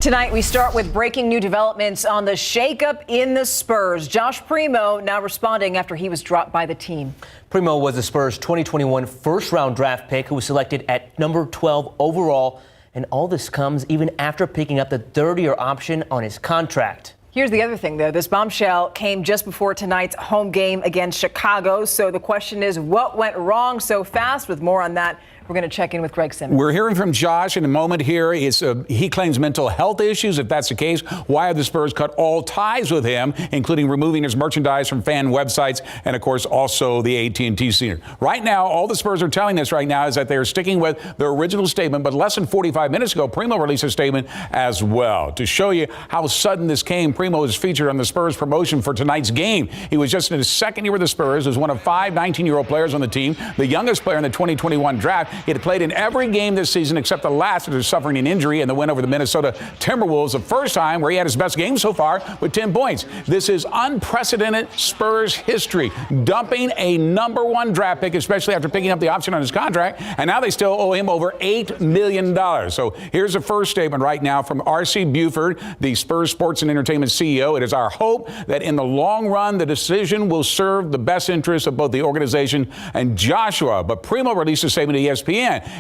Tonight, we start with breaking new developments on the shakeup in the Spurs. Josh Primo now responding after he was dropped by the team. Primo was the Spurs' 2021 first-round draft pick who was selected at number 12 overall. And all this comes even after picking up the third-year option on his contract. Here's the other thing, though. This bombshell came just before tonight's home game against Chicago. So the question is, what went wrong so fast? With more on that, we're going to check in with Greg Simmons. We're hearing from Josh in a moment here. He claims mental health issues. If that's the case, why have the Spurs cut all ties with him, including removing his merchandise from fan websites and, of course, also the AT&T Center? Right now, all the Spurs are telling us right now is that they're sticking with their original statement. But less than 45 minutes ago, Primo released a statement as well. To show you how sudden this came, Primo is featured on the Spurs promotion for tonight's game. He was just in his second year with the Spurs, was one of 5 19-year-old players on the team, the youngest player in the 2021 draft. He had played in every game this season except the last after suffering an injury and the win over the Minnesota Timberwolves, the first time where he had his best game so far with 10 points. This is unprecedented Spurs history, dumping a number 1 draft pick, especially after picking up the option on his contract, and now they still owe him over $8 million. So here's the first statement right now from R.C. Buford, the Spurs Sports and Entertainment CEO. It is our hope that in the long run, the decision will serve the best interests of both the organization and Joshua. But Primo released a statement to ESPN.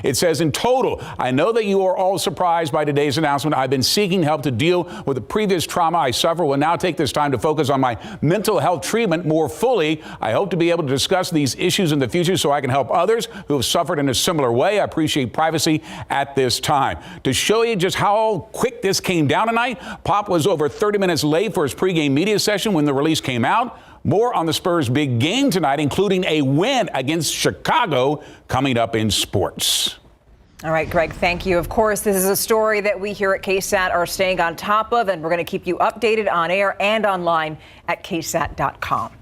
It says, in total, I know that you are all surprised by today's announcement. I've been seeking help to deal with the previous trauma I suffered. Will now take this time to focus on my mental health treatment more fully. I hope to be able to discuss these issues in the future so I can help others who have suffered in a similar way. I appreciate privacy at this time. To show you just how quick this came down tonight, Pop was over 30 minutes late for his pregame media session when the release came out. More on the Spurs' big game tonight, including a win against Chicago, coming up in sports. All right, Greg, thank you. Of course, this is a story that we here at KSAT are staying on top of, and we're going to keep you updated on air and online at ksat.com.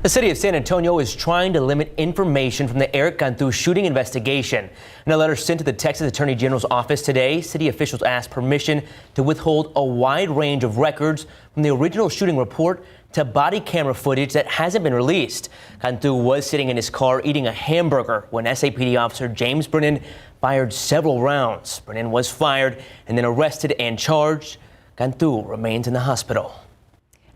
The city of San Antonio is trying to limit information from the Eric Cantu shooting investigation. In a letter sent to the Texas Attorney General's office today, city officials asked permission to withhold a wide range of records from the original shooting report to body camera footage that hasn't been released. Cantu was sitting in his car eating a hamburger when SAPD officer James Brennan fired several rounds. Brennan was fired and then arrested and charged. Cantu remains in the hospital.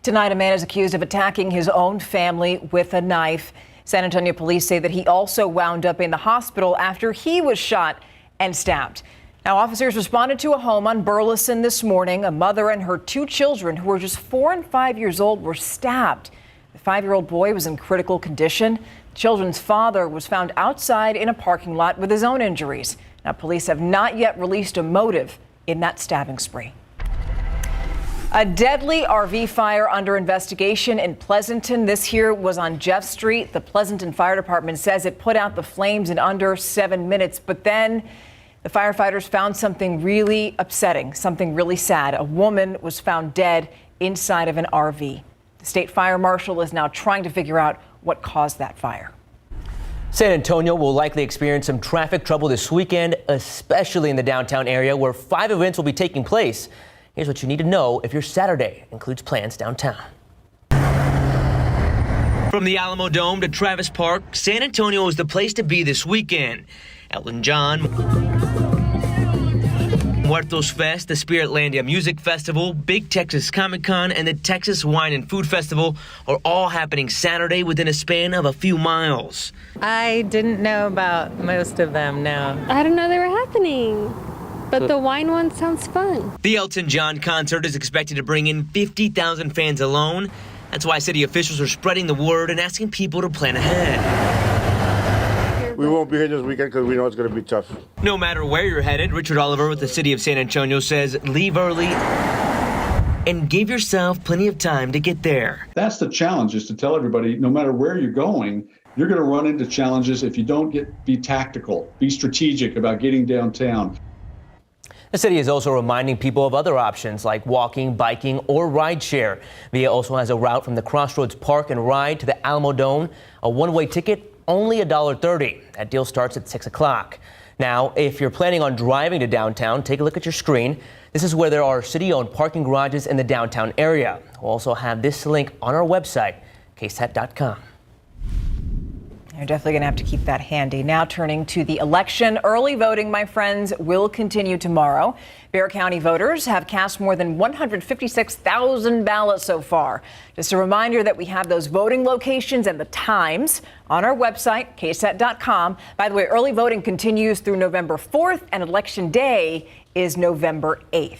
Tonight, a man is accused of attacking his own family with a knife. San Antonio police say that he also wound up in the hospital after he was shot and stabbed. Now, officers responded to a home on Burleson this morning. A mother and her 2 children, who were just 4 and 5 years old, were stabbed. The 5-year-old boy was in critical condition. The children's father was found outside in a parking lot with his own injuries. Now, police have not yet released a motive in that stabbing spree. A deadly RV fire under investigation in Pleasanton. This here was on Jeff Street. The Pleasanton Fire Department says it put out the flames in under 7 minutes, but then the firefighters found something really upsetting, something really sad. A woman was found dead inside of an RV. The state fire marshal is now trying to figure out what caused that fire. San Antonio will likely experience some traffic trouble this weekend, especially in the downtown area where 5 events will be taking place. Here's what you need to know if your Saturday includes plans downtown. From the Alamo Dome to Travis Park, San Antonio is the place to be this weekend. Elton John, Muertos Fest, the Spiritlandia Music Festival, Big Texas Comic Con, and the Texas Wine and Food Festival are all happening Saturday within a span of a few miles. I didn't know about most of them, no. I didn't know they were happening. But the wine one sounds fun. The Elton John concert is expected to bring in 50,000 fans alone. That's why city officials are spreading the word and asking people to plan ahead. We won't be here this weekend because we know it's going to be tough. No matter where you're headed, Richard Oliver with the city of San Antonio says leave early and give yourself plenty of time to get there. That's the challenge, is to tell everybody, no matter where you're going, you're going to run into challenges if you don't be tactical, be strategic about getting downtown. The city is also reminding people of other options like walking, biking, or rideshare. VIA also has a route from the Crossroads Park and Ride to the Alamo Dome. A one-way ticket, only $1.30. That deal starts at 6 o'clock. Now, if you're planning on driving to downtown, take a look at your screen. This is where there are city-owned parking garages in the downtown area. We'll also have this link on our website, ksat.com. You're definitely going to have to keep that handy. Now turning to the election. Early voting, my friends, will continue tomorrow. Bexar County voters have cast more than 156,000 ballots so far. Just a reminder that we have those voting locations and the times on our website, KSAT.com. By the way, early voting continues through November 4th, and Election Day is November 8th.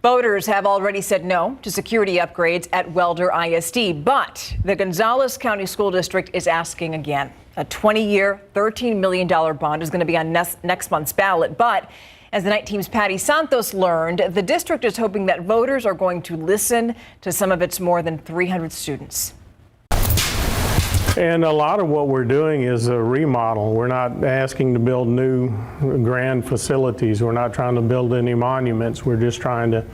Voters have already said no to security upgrades at Welder ISD, but the Gonzales County School District is asking again. A 20-year, $13 million bond is going to be on next month's ballot, but as the night team's Patty Santos learned, the district is hoping that voters are going to listen to some of its more than 300 students. And a lot of what we're doing is a remodel. We're not asking to build new grand facilities. We're not trying to build any monuments. We're just trying to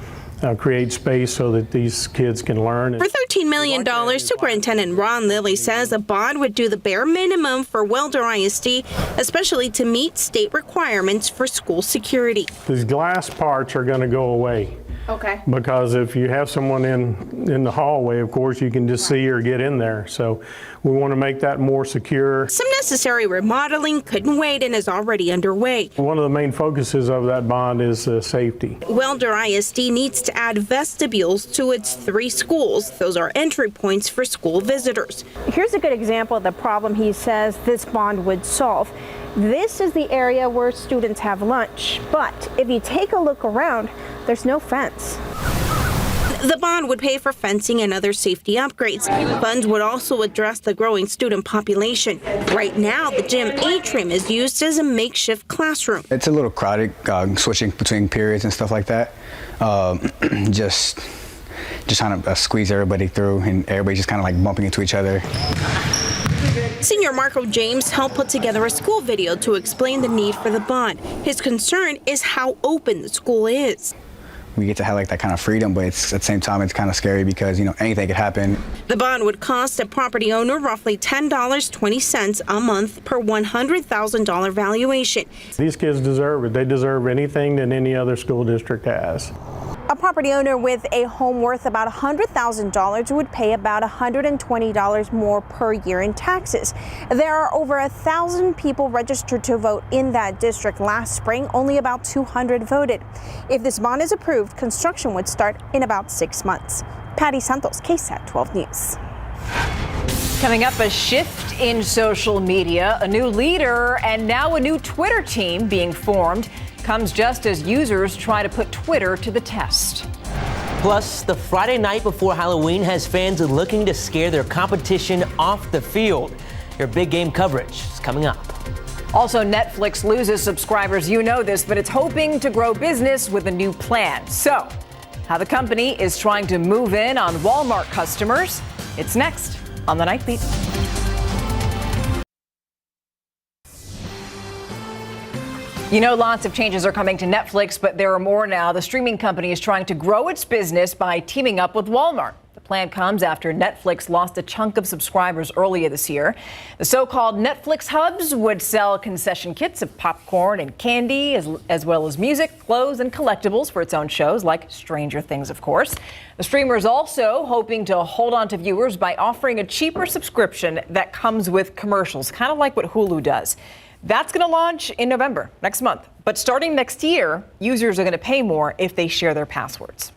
create space so that these kids can learn. For $13 million, Superintendent Ron Lilly says a bond would do the bare minimum for Welder ISD, especially to meet state requirements for school security. These glass parts are going to go away. Okay. Because if you have someone in the hallway, of course, you can just see or get in there. So we want to make that more secure. Some necessary remodeling couldn't wait and is already underway. One of the main focuses of that bond is safety. Welder ISD needs to add vestibules to its 3 schools. Those are entry points for school visitors. Here's a good example of the problem he says this bond would solve. This is the area where students have lunch, but if you take a look around, there's no fence. The bond would pay for fencing and other safety upgrades. Funds would also address the growing student population. Right now, the gym atrium is used as a makeshift classroom. It's a little crowded, switching between periods and stuff like that. Just trying to squeeze everybody through, and everybody just kind of like bumping into each other. Senior Marco James helped put together a school video to explain the need for the bond. His concern is how open the school is. We get to have like that kind of freedom, but it's at the same time it's kind of scary because, you know, anything could happen. The bond would cost a property owner roughly $10.20 a month per $100,000 valuation. These kids deserve it. They deserve anything that any other school district has. A property owner with a home worth about $100,000 would pay about $120 more per year in taxes. There are over 1,000 people registered to vote in that district last spring. Only about 200 voted. If this bond is approved, construction would start in about 6 months. Patty Santos, KSAT 12 News. Coming up, a shift in social media, a new leader, and now a new Twitter team being formed. Comes just as users try to put Twitter to the test. Plus, the Friday night before Halloween has fans looking to scare their competition off the field. Your big game coverage is coming up. Also, Netflix loses subscribers. You know this, but it's hoping to grow business with a new plan. So, how the company is trying to move in on Walmart customers. It's next on the Nightbeat. You know, lots of changes are coming to Netflix, but there are more now. The streaming company is trying to grow its business by teaming up with Walmart. The plan comes after Netflix lost a chunk of subscribers earlier this year. The so-called Netflix hubs would sell concession kits of popcorn and candy, as well as music, clothes, and collectibles for its own shows, like Stranger Things, of course. The streamer is also hoping to hold on to viewers by offering a cheaper subscription that comes with commercials, kind of like what Hulu does. That's going to launch in November, next month. But starting next year, users are going to pay more if they share their passwords.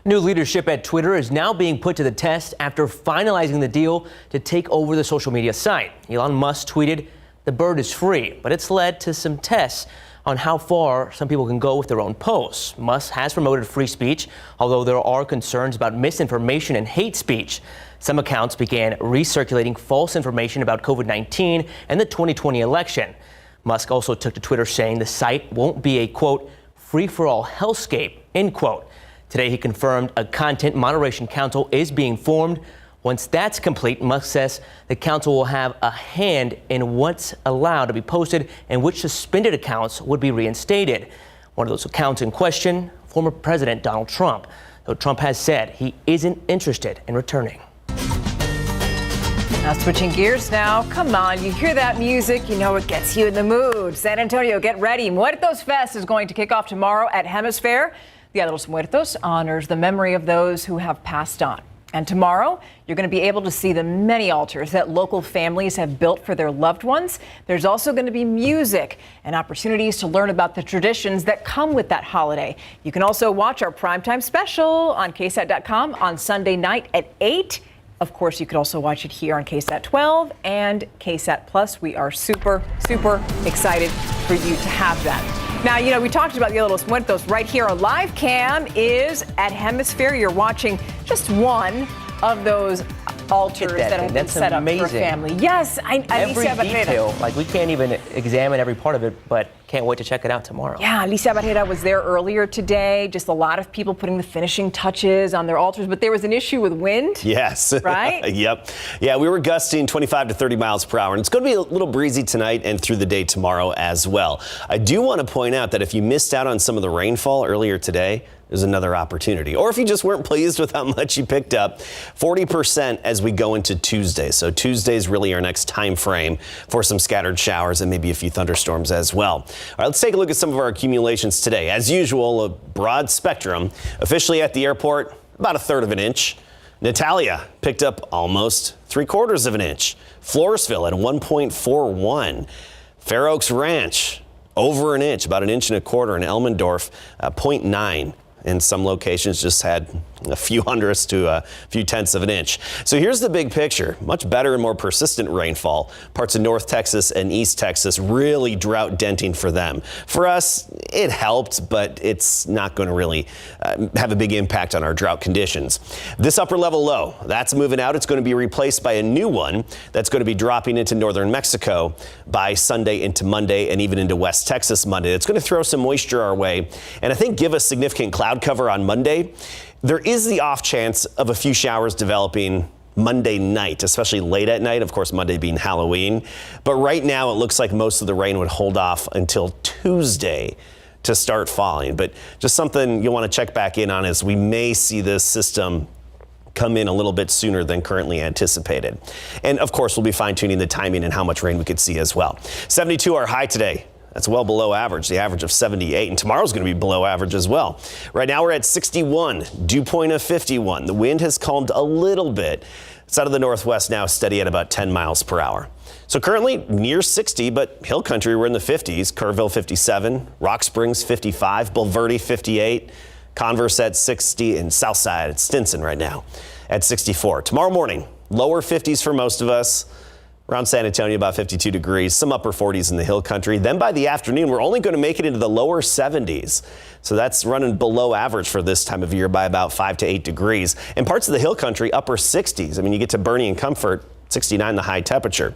New leadership at Twitter is now being put to the test after finalizing the deal to take over the social media site. Elon Musk tweeted, "The bird is free," but it's led to some tests on how far some people can go with their own posts. Musk has promoted free speech, although there are concerns about misinformation and hate speech. Some accounts began recirculating false information about COVID-19 and the 2020 election. Musk also took to Twitter saying the site won't be a, quote, free-for-all hellscape, end quote. Today he confirmed a content moderation council is being formed. Once that's complete, Musk says the council will have a hand in what's allowed to be posted and which suspended accounts would be reinstated. One of those accounts in question, former President Donald Trump, though Trump has said he isn't interested in returning. Now switching gears now. Come on, you hear that music, you know it gets you in the mood. San Antonio, get ready. Muertos Fest is going to kick off tomorrow at Hemisphere. Dia de los Muertos honors the memory of those who have passed on. And tomorrow, you're going to be able to see the many altars that local families have built for their loved ones. There's also going to be music and opportunities to learn about the traditions that come with that holiday. You can also watch our primetime special on KSAT.com on Sunday night at 8. Of course, you could also watch it here on KSAT 12 and KSAT Plus. We are super, super excited for you to have that. Now, you know, we talked about Dia de los Muertos right here. Our live cam is at Hemisphere. You're watching just one of those altars that have been set up for a family. Yes, every detail, like we can't even examine every part of it, but can't wait to check it out tomorrow. Yeah, Alicia Barrera was there earlier today. Just a lot of people putting the finishing touches on their altars, but there was an issue with wind. Yes. Right? Yep. Yeah, we were gusting 25 to 30 miles per hour, and it's going to be a little breezy tonight and through the day tomorrow as well. I do want to point out that if you missed out on some of the rainfall earlier today, there's another opportunity. Or if you just weren't pleased with how much you picked up, 40% as we go into Tuesday. So Tuesday is really our next time frame for some scattered showers and maybe a few thunderstorms as well. All right, let's take a look at some of our accumulations today. As usual, a broad spectrum. Officially at the airport, about 1/3 of an inch. Natalia picked up almost 3/4 of an inch. Floresville at 1.41. Fair Oaks Ranch, over an inch, about 1.25 inches. And Elmendorf, 0.9. In some locations just had a few hundredths to a few tenths of an inch. So here's the big picture. Much better and more persistent rainfall. Parts of North Texas and East Texas really drought denting for them. For us, it helped, but it's not going to really have a big impact on our drought conditions. This upper level low, that's moving out. It's going to be replaced by a new one that's going to be dropping into northern Mexico by Sunday into Monday and even into West Texas Monday. It's going to throw some moisture our way and I think give us significant cloud cover on Monday. There is the off chance of a few showers developing Monday night, especially late at night, of course, Monday being Halloween. But right now, it looks like most of the rain would hold off until Tuesday to start falling. But just something you'll want to check back in on is we may see this system come in a little bit sooner than currently anticipated. And of course, we'll be fine tuning the timing and how much rain we could see as well. 72 our high today. That's well below average, the average of 78, and tomorrow's going to be below average as well. Right now we're at 61, dew point of 51. The wind has calmed a little bit. It's out of the northwest now, steady at about 10 miles per hour. So currently near 60, but hill country we're in the 50s. Kerrville 57, Rock Springs 55, Bulverde 58, Converse at 60, and Southside at Stinson right now at 64. Tomorrow morning, lower 50s for most of us. Around San Antonio, about 52 degrees, some upper 40s in the hill country. Then by the afternoon, we're only going to make it into the lower 70s. So that's running below average for this time of year by about 5 to 8 degrees. And parts of the hill country, upper 60s. I mean, you get to Bernie and Comfort, 69 the high temperature.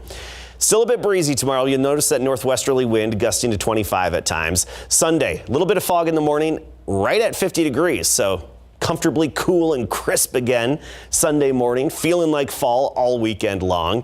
Still a bit breezy tomorrow. You'll notice that northwesterly wind gusting to 25 at times. Sunday, a little bit of fog in the morning, right at 50 degrees. So comfortably cool and crisp again Sunday morning, feeling like fall all weekend long.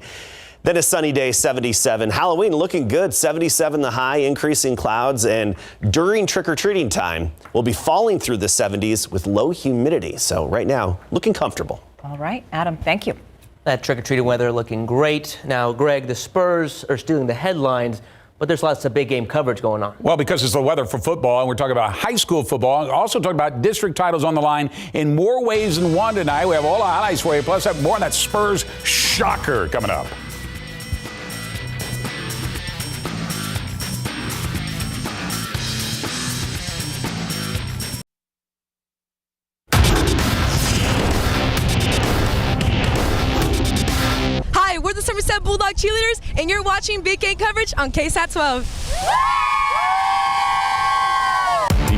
Then a sunny day, 77. Halloween looking good, 77 the high, increasing clouds. And during trick-or-treating time, we'll be falling through the 70s with low humidity. So right now, looking comfortable. All right, Adam, thank you. That trick-or-treating weather looking great. Now, Greg, the Spurs are stealing the headlines, but there's lots of big game coverage going on. Well, because it's the weather for football, and we're talking about high school football. Also talking about district titles on the line in more ways than one tonight. We have all the highlights for you, plus have more on that Spurs shocker coming up. We're the Somerset Bulldog cheerleaders, and you're watching Big Game coverage on KSAT 12.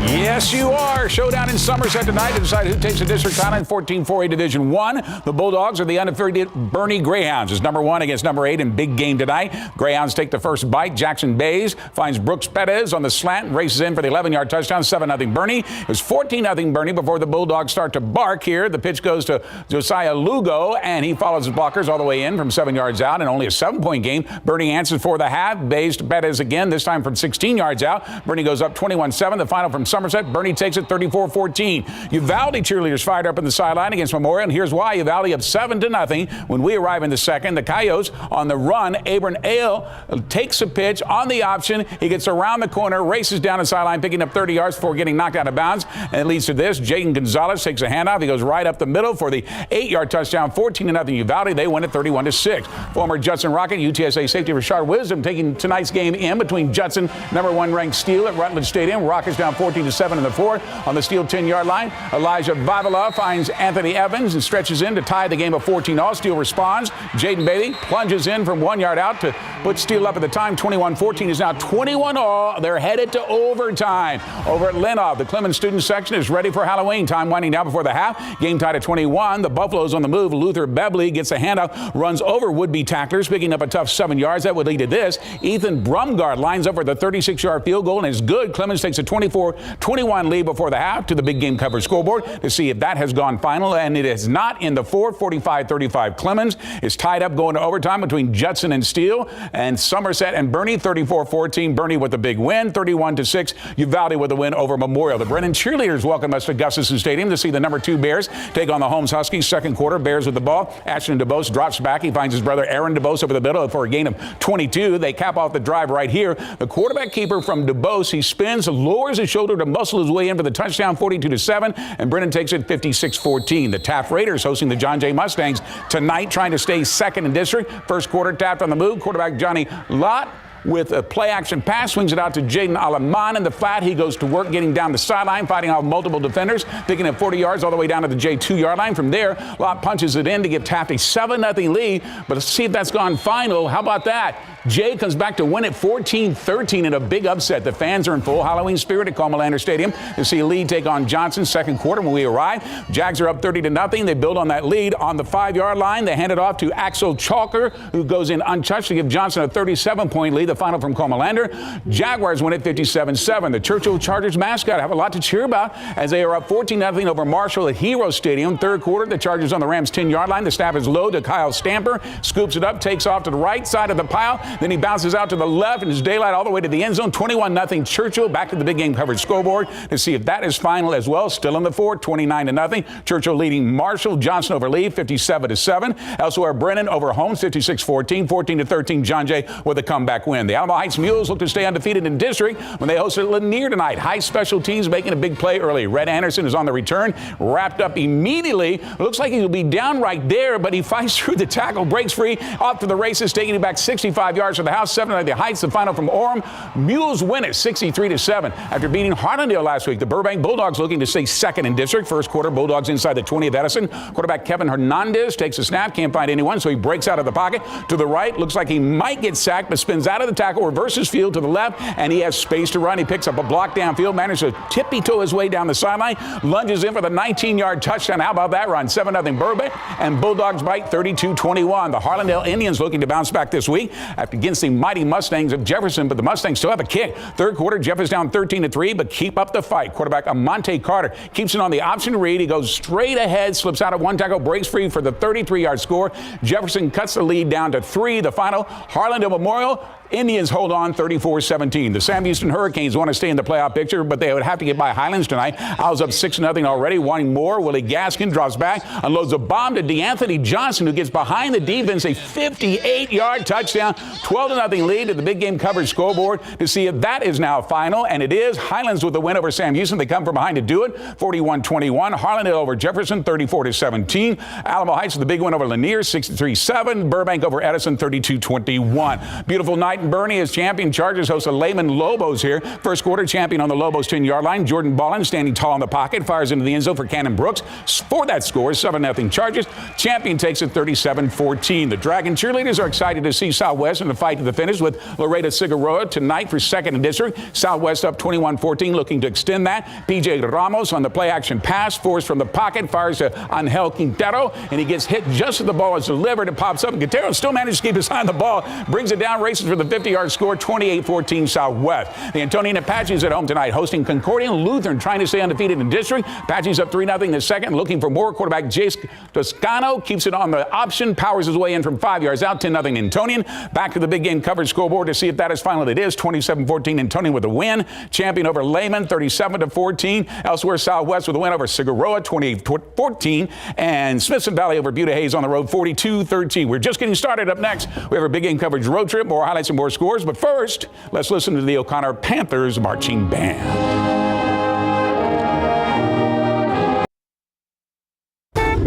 Yes, you are. Showdown in Somerset tonight to decide who takes the district title in 14-4A Division 1. The Bulldogs are the undefeated Bernie Greyhounds. It's number 1 against number 8 in big game tonight. Greyhounds take the first bite. Jackson Bays finds Brooks Perez on the slant and races in for the 11-yard touchdown. 7-0 Bernie. It was 14-0 Bernie before the Bulldogs start to bark here. The pitch goes to Josiah Lugo, and he follows his blockers all the way in from 7 yards out, and only a 7-point game. Bernie answers for the half. Bays to Perez again, this time from 16 yards out. Bernie goes up 21-7. The final from Somerset. Bernie takes it 34-14. Uvalde cheerleaders fired up in the sideline against Memorial, and here's why. Uvalde up 7-0. When we arrive in the second, the Coyotes on the run. Abram Ale takes a pitch on the option. He gets around the corner, races down the sideline, picking up 30 yards before getting knocked out of bounds. And it leads to this. Jaden Gonzalez takes a handoff. He goes right up the middle for the 8-yard touchdown. 14-0 Uvalde. They win it 31-6. Former Judson Rocket UTSA safety Rashard Wisdom taking tonight's game in between Judson, #1 ranked Steel at Rutledge Stadium. Rockets down 14-7 in the fourth. On the Steel 10-yard line, Elijah Vavila finds Anthony Evans and stretches in to tie the game of 14-all. Steel responds. Jaden Bailey plunges in from 1 yard out to put Steel up at the time. 21-14 is now 21-all. They're headed to overtime. Over at Lenox, the Clemens student section is ready for Halloween. Time winding down before the half. Game tied at 21. The Buffaloes on the move. Luther Bebley gets a handoff, runs over would-be tacklers, picking up a tough 7 yards. That would lead to this. Ethan Brumgard lines up for the 36-yard field goal and is good. Clemens takes a 24-21 lead before the half to the big game coverage scoreboard to see if that has gone final, and it is not in the fourth. 45-35. Clemens is tied up going to overtime between Judson and Steel, and Somerset and Bernie 34-14. Bernie with the big win, 31-6. Uvalde with the win over Memorial. The Brennan cheerleaders welcome us to Gustafson Stadium to see the #2 Bears take on the Holmes Huskies. Second quarter, Bears with the ball. Ashton DeBose drops back. He finds his brother Aaron DeBose over the middle for a gain of 22. They cap off the drive right here. The quarterback keeper from DeBose, he spins, lowers his shoulder to muscle his way in for the touchdown, 42-7, and Brennan takes it 56-14. The Taft Raiders hosting the John Jay Mustangs tonight, trying to stay second in district. First quarter, Taft on the move. Quarterback Johnny Lott with a play-action pass, swings it out to Jaden Alaman in the flat. He goes to work getting down the sideline, fighting off multiple defenders, picking up 40 yards all the way down to the J2-yard line. From there, Lott punches it in to give Taft a 7-0 lead. But let's see if that's gone final. How about that? Jay comes back to win it 14-13 in a big upset. The fans are in full Halloween spirit at Comalander Stadium to see Lee take on Johnson. Second quarter when we arrive, Jags are up 30-0. They build on that lead on the 5-yard line. They hand it off to Axel Chalker, who goes in untouched to give Johnson a 37-point lead. The final from Comalander. Jaguars win at 57-7. The Churchill Chargers mascot have a lot to cheer about as they are up 14-0 over Marshall at Hero Stadium. Third quarter, the Chargers on the Rams' 10-yard line. The snap is low to Kyle Stamper. Scoops it up, takes off to the right side of the pile. Then he bounces out to the left and is daylight all the way to the end zone. 21-0 Churchill. Back to the big game coverage scoreboard to see if that is final as well. Still in the fourth, 29-0. Churchill leading Marshall. Johnson over Lee, 57-7. Elsewhere, Brennan over Holmes, 56-14. 14-13, John Jay with a comeback win. The Alamo Heights Mules look to stay undefeated in district when they hosted Lanier tonight. High special teams making a big play early. Red Anderson is on the return, wrapped up immediately. Looks like he'll be down right there, but he fights through the tackle, breaks free, off to the races, taking it back 65 yards to the house. 7 the Heights, the final from Orem. Mules win it 63-7 after beating Harlandale last week. The Burbank Bulldogs looking to stay second in district. First quarter, Bulldogs inside the 20 of Edison. Quarterback Kevin Hernandez takes a snap, can't find anyone, so he breaks out of the pocket to the right. Looks like he might get sacked, but spins out of the tackle, reverses field to the left, and he has space to run. He picks up a block downfield, manages to tippy-toe his way down the sideline, lunges in for the 19-yard touchdown. How about that run? 7-0 Burbank, and Bulldogs bite 32-21. The Harlandale Indians looking to bounce back this week against the mighty Mustangs of Jefferson, but the Mustangs still have a kick. Third quarter, Jeff is down 13-3, but keep up the fight. Quarterback Amonte Carter keeps it on the option read. He goes straight ahead, slips out of one tackle, breaks free for the 33-yard score. Jefferson cuts the lead down to 3. The final, Harlandale Memorial. Indians hold on 34-17. The Sam Houston Hurricanes want to stay in the playoff picture, but they would have to get by Highlands tonight. Owls up 6-0 already, wanting more. Willie Gaskin drops back, unloads a bomb to DeAnthony Johnson, who gets behind the defense, a 58-yard touchdown. 12-0 lead to the big game coverage scoreboard to see if that is now final, and it is. Highlands with the win over Sam Houston. They come from behind to do it, 41-21. Harlandale over Jefferson, 34-17. Alamo Heights with the big win over Lanier, 63-7. Burbank over Edison, 32-21. Beautiful night in Bernie as champion Chargers host the Lehman Lobos here. First quarter, champion on the Lobos 10-yard line. Jordan Ballin standing tall in the pocket, fires into the end zone for Cannon Brooks. For that score, 7-0 Chargers. Champion takes it 37-14. The Dragon cheerleaders are excited to see Southwest in the fight to the finish with Loretta Cigarroa tonight for second in district. Southwest up 21-14, looking to extend that. PJ Ramos on the play-action pass, forced from the pocket, fires to Angel Quintero, and he gets hit just as the ball is delivered. It pops up, and Quintero still manages to keep his eye on the ball, brings it down, races for the 50-yard score, 28-14 Southwest. The Antonian Apaches at home tonight, hosting Concordia Lutheran, trying to stay undefeated in district. Apaches up 3-0 in the second, looking for more. Quarterback Jace Toscano keeps it on the option, powers his way in from 5 yards out, 10-0 Antonian. Back to the big game coverage scoreboard to see if that is final. It is 27-14 Antonian with a win. Champion over Lehman, 37-14. Elsewhere, Southwest with a win over Figueroa, 28-14. And Smithson Valley over Buda Hayes on the road, 42-13. We're just getting started. Up next, we have our big game coverage road trip, more highlights and more scores. But first, let's listen to the O'Connor Panthers marching band.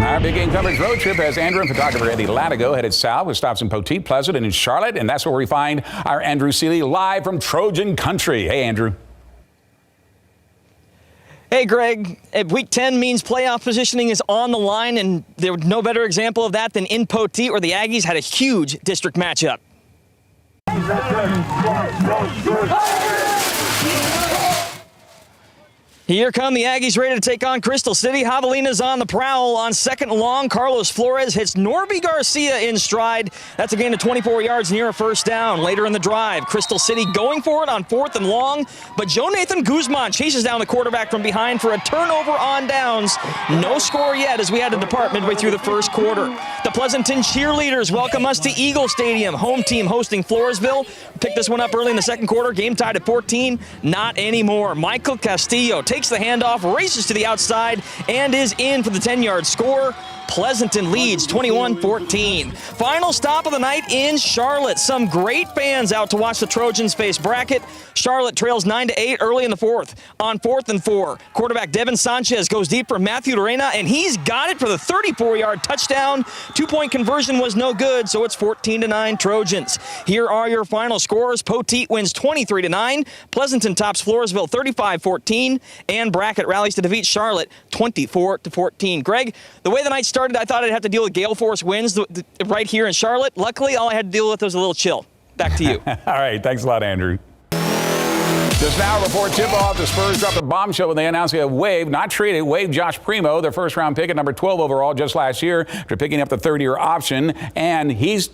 Our big game coverage road trip has Andrew and photographer Eddie Latigo headed south with stops in Poteet, Pleasant, and in Charlotte. And that's where we find our Andrew Seeley live from Trojan Country. Hey, Andrew. Hey, Greg. Week 10 means playoff positioning is on the line, and there was no better example of that than in Poteet, where the Aggies had a huge district matchup. Here come the Aggies ready to take on Crystal City. Javelina's on the prowl on second and long. Carlos Flores hits Norby Garcia in stride. That's a gain of 24 yards near a first down. Later in the drive, Crystal City going for it on fourth and long, but Joe Nathan Guzman chases down the quarterback from behind for a turnover on downs. No score yet as we had to depart midway through the first quarter. The Pleasanton cheerleaders welcome us to Eagle Stadium. Home team hosting Floresville. Picked this one up early in the second quarter. Game tied at 14. Not anymore. Michael Castillo takes the handoff, races to the outside, and is in for the 10-yard score. Pleasanton leads 21-14. Final stop of the night in Charlotte. Some great fans out to watch the Trojans face Brackett. Charlotte trails 9-8 early in the fourth. On 4th and 4, quarterback Devin Sanchez goes deep for Matthew Lorena, and he's got it for the 34-yard touchdown. Two-point conversion was no good, so it's 14-9 Trojans. Here are your final scores. Poteet wins 23-9. Pleasanton tops Floresville 35-14, and Brackett rallies to defeat Charlotte 24-14. Greg, the way the night started, I thought I'd have to deal with gale force winds right here in Charlotte. Luckily, all I had to deal with was a little chill. Back to you. All right. Thanks a lot, Andrew. Just now, report tip-off. The Spurs dropped a bombshell when they announced they have waived Josh Primo, their first-round pick at number 12 overall just last year, after picking up the third-year option. And he's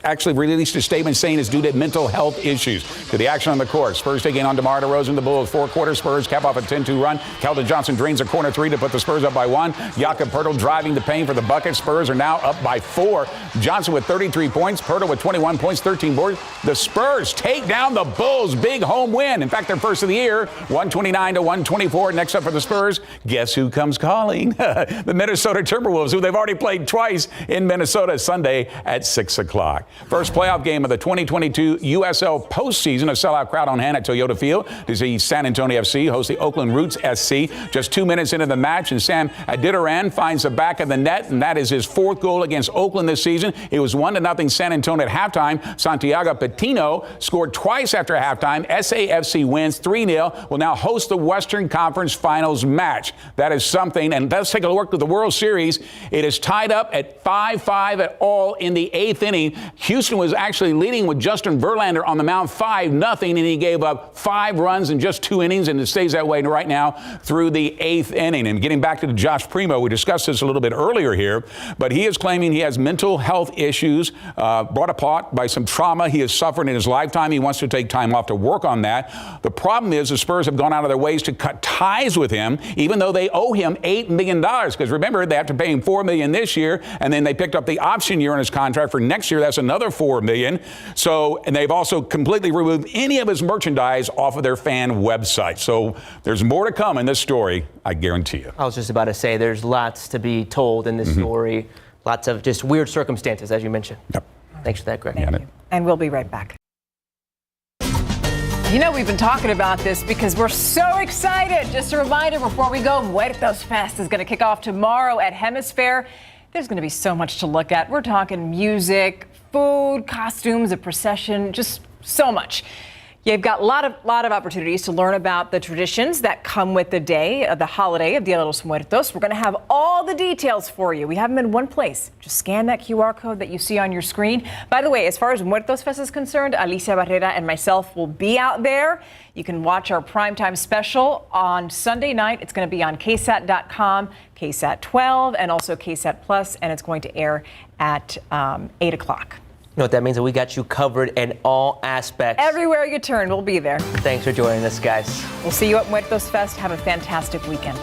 actually released a statement saying it's due to mental health issues. To the action on the court, Spurs taking on DeMar DeRozan. The Bulls, fourth quarter. Spurs cap off a 10-2 run. Keldon Johnson drains a corner three to put the Spurs up by 1. Jakob Poeltl driving the paint for the bucket. Spurs are now up by 4. Johnson with 33 points. Poeltl with 21 points, 13 boards. The Spurs take down the Bulls. Big home win. In fact, their first of the year, 129-124. Next up for the Spurs, guess who comes calling? The Minnesota Timberwolves, who they've already played twice in Minnesota, Sunday at 6 o'clock. First playoff game of the 2022 USL postseason. A sellout crowd on hand at Toyota Field to see San Antonio FC host the Oakland Roots SC. Just 2 minutes into the match, and Sam Aditoran finds the back of the net, and that is his fourth goal against Oakland this season. It was 1-0 San Antonio at halftime. Santiago Patino scored twice after halftime. SAFC wins 3-0, will now host the Western Conference Finals match. That is something. And let's take a look at the World Series. It is tied up at 5-5 at all in the 8th inning. Houston was actually leading with Justin Verlander on the mound 5-0, and he gave up 5 runs in just 2 innings, and it stays that way right now through the 8th inning. And getting back to Josh Primo, we discussed this a little bit earlier here, but he is claiming he has mental health issues brought about by some trauma he has suffered in his lifetime. He wants to take time off to work on that. The problem is the Spurs have gone out of their ways to cut ties with him, even though they owe him $8 million. Because remember, they have to pay him $4 million this year, and then they picked up the option year on his contract for next year. That's another $4 million. So, and they've also completely removed any of his merchandise off of their fan website. So there's more to come in this story, I guarantee you. I was just about to say, there's lots to be told in this story. Lots of just weird circumstances, as you mentioned. Yep. Thanks for that, Greg. Thank you. And we'll be right back. You know, we've been talking about this because we're so excited. Just a reminder before we go, Muertos Fest is going to kick off tomorrow at Hemisphere. There's going to be so much to look at. We're talking music, food, costumes, a procession, just so much. You've got a lot of opportunities to learn about the traditions that come with the day of the holiday of Dia de los Muertos. We're going to have all the details for you. We have them in one place. Just scan that QR code that you see on your screen. By the way, as far as Muertos Fest is concerned, Alicia Barrera and myself will be out there. You can watch our primetime special on Sunday night. It's going to be on KSAT.com, KSAT 12, and also KSAT Plus, and it's going to air at 8 o'clock. know what that means? That we got you covered in all aspects. Everywhere you turn, we'll be there. Thanks for joining us, guys. We'll see you at Muertos Fest. Have a fantastic weekend.